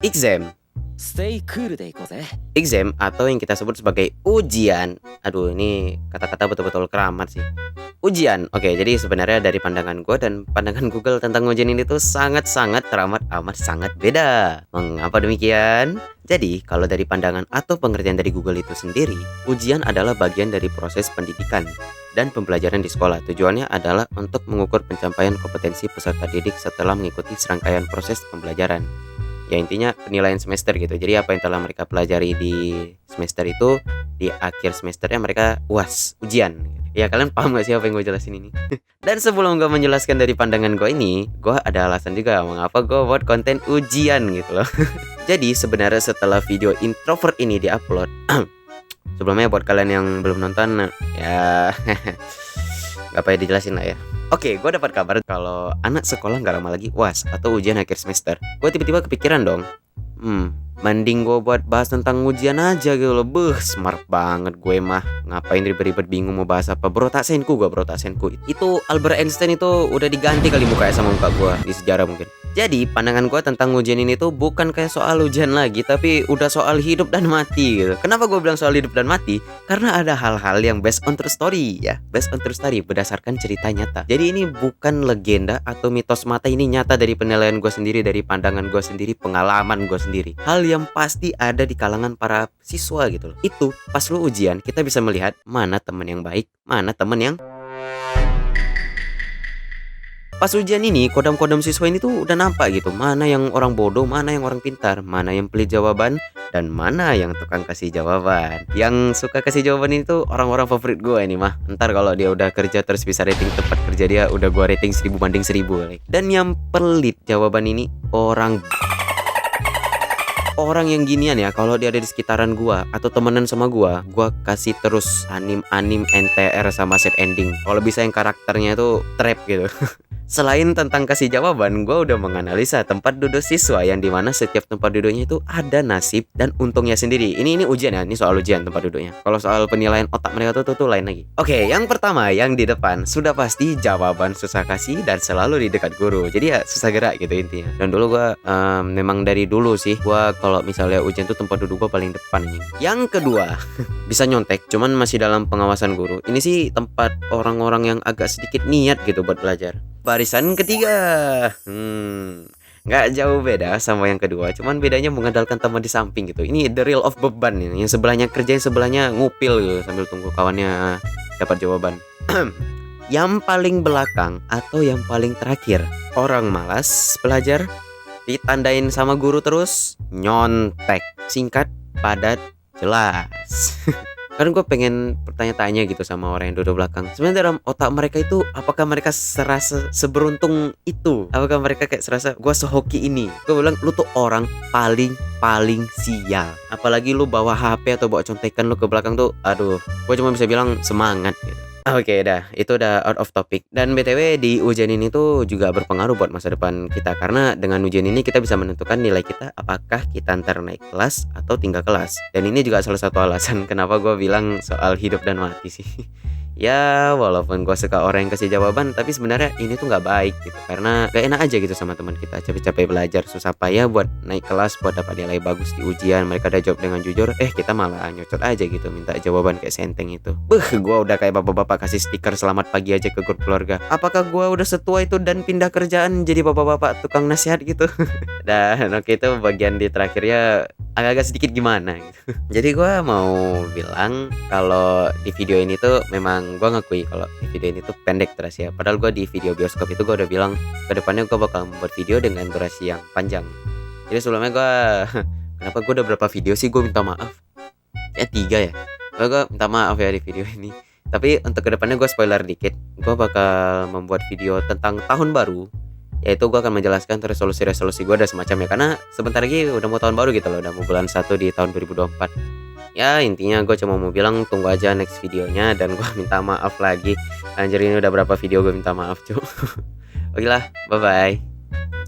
Exam. Stay cool でいこうぜ。 Exam atau yang kita sebut sebagai ujian. Aduh, ini kata-kata betul-betul keramat sih. Ujian. Oke, jadi sebenarnya dari pandangan gue dan pandangan Google tentang ujian ini tuh sangat-sangat teramat amat sangat beda. Mengapa demikian? Jadi, kalau dari pandangan atau pengertian dari Google itu sendiri, ujian adalah bagian dari proses pendidikan dan pembelajaran di sekolah. Tujuannya adalah untuk mengukur pencapaian kompetensi peserta didik setelah mengikuti serangkaian proses pembelajaran. Ya intinya penilaian semester gitu. Jadi apa yang telah mereka pelajari di semester itu, di akhir semesternya mereka UAS, ujian. Ya kalian paham gak sih apa yang gue jelasin ini? Dan sebelum gue menjelaskan dari pandangan gue ini, gue ada alasan juga mengapa gue buat konten ujian gitu loh. Jadi sebenarnya setelah video introvert ini diupload, sebelumnya buat kalian yang belum nonton, ya gak payah dijelasin lah ya. Oke, gue dapat kabar kalau anak sekolah gak lama lagi UAS atau ujian akhir semester. Gue tiba-tiba kepikiran dong, mending gue buat bahas tentang ujian aja gitu loh. Smart banget gue mah. Ngapain ribet-ribet bingung mau bahas apa. Bro tak senku. Itu Albert Einstein itu udah diganti kali mukanya sama muka gue di sejarah mungkin. Jadi pandangan gue tentang ujian ini tuh bukan kayak soal ujian lagi, tapi udah soal hidup dan mati gitu. Kenapa gue bilang soal hidup dan mati? Karena ada hal-hal yang based on true story ya. Based on true story, berdasarkan cerita nyata. Jadi ini bukan legenda atau mitos mata, ini nyata dari penilaian gue sendiri, dari pandangan gue sendiri, pengalaman gue sendiri. Hal yang pasti ada di kalangan para siswa gitu loh. Itu pas lu ujian kita bisa melihat mana temen yang baik, mana temen yang... Pas ujian ini kodam-kodam siswa ini tuh udah nampak gitu, mana yang orang bodoh, mana yang orang pintar, mana yang pelit jawaban, dan mana yang tukang kasih jawaban. Yang suka kasih jawaban itu orang-orang favorit gue ini mah. Ntar kalau dia udah kerja terus bisa rating tempat kerja dia, udah gue rating 1000 banding 1000. Dan yang pelit jawaban ini orang yang ginian ya, kalau dia ada di sekitaran gua atau temenan sama gua kasih terus anim NTR sama set ending. Kalau bisa yang karakternya itu trap gitu. Selain tentang kasih jawaban, gue udah menganalisa tempat duduk siswa yang dimana setiap tempat duduknya itu ada nasib dan untungnya sendiri. Ini ujian ya, ini soal ujian tempat duduknya. Kalau soal penilaian otak mereka tuh lain lagi. Oke, yang pertama yang di depan sudah pasti jawaban susah kasih dan selalu di dekat guru. Jadi ya susah gerak gitu intinya. Dan dulu gue memang dari dulu sih, gue kalau misalnya ujian tuh tempat duduk gue paling depan ini. Yang kedua bisa nyontek, cuman masih dalam pengawasan guru. Ini sih tempat orang-orang yang agak sedikit niat gitu buat belajar. Barisan ketiga, nggak jauh beda sama yang kedua, cuman bedanya mengandalkan teman di samping gitu. Ini the real of beban ini. Yang sebelahnya kerja, yang sebelahnya ngupil gitu sambil tunggu kawannya dapat jawaban. Yang paling belakang atau yang paling terakhir, orang malas belajar, ditandain sama guru terus, nyontek, singkat, padat, jelas. Kan gue pengen bertanya-tanya gitu sama orang yang duduk belakang. Sebenarnya dalam otak mereka itu, apakah mereka serasa seberuntung itu? Apakah mereka kayak serasa gue sehoki ini? Gue bilang lu tuh orang paling sial. Apalagi lu bawa HP atau bawa contekan lu ke belakang tuh, aduh, gue cuma bisa bilang semangat gitu. Oke, itu udah out of topic. Dan BTW di ujian ini tuh juga berpengaruh buat masa depan kita. Karena dengan ujian ini kita bisa menentukan nilai kita, apakah kita ntar naik kelas atau tinggal kelas. Dan ini juga salah satu alasan kenapa gue bilang soal hidup dan mati sih. Ya walaupun gue suka orang yang kasih jawaban, tapi sebenarnya ini tuh gak baik gitu. Karena gak enak aja gitu sama teman kita, capek-capek belajar, susah payah buat naik kelas, buat dapat nilai bagus di ujian. Mereka udah jawab dengan jujur, kita malah nyocot aja gitu, minta jawaban kayak senteng itu. Gue udah kayak bapak-bapak kasih stiker selamat pagi aja ke grup keluarga. Apakah gue udah setua itu dan pindah kerjaan jadi bapak-bapak tukang nasihat gitu? Dan oke, itu bagian di terakhirnya agak-agak sedikit gimana gitu. Jadi gue mau bilang kalau di video ini tuh memang gue ngakui kalau di video ini tuh pendek durasi ya. Padahal gue di video bioskop itu gue udah bilang kedepannya gue bakal membuat video dengan durasi yang panjang. Jadi sebelumnya gue kenapa gue udah berapa video sih, gue minta maaf. Ya 3 ya. Gue minta maaf ya di video ini. Tapi untuk kedepannya gue spoiler dikit, gue bakal membuat video tentang tahun baru. Yaitu gue akan menjelaskan resolusi-resolusi gue dan semacamnya. Karena sebentar lagi udah mau tahun baru gitu loh. Udah mau bulan 1 di tahun 2024. Ya intinya gue cuma mau bilang tunggu aja next videonya. Dan gue minta maaf lagi. Anjir, ini udah berapa video gue minta maaf cuy. Oke lah, bye bye.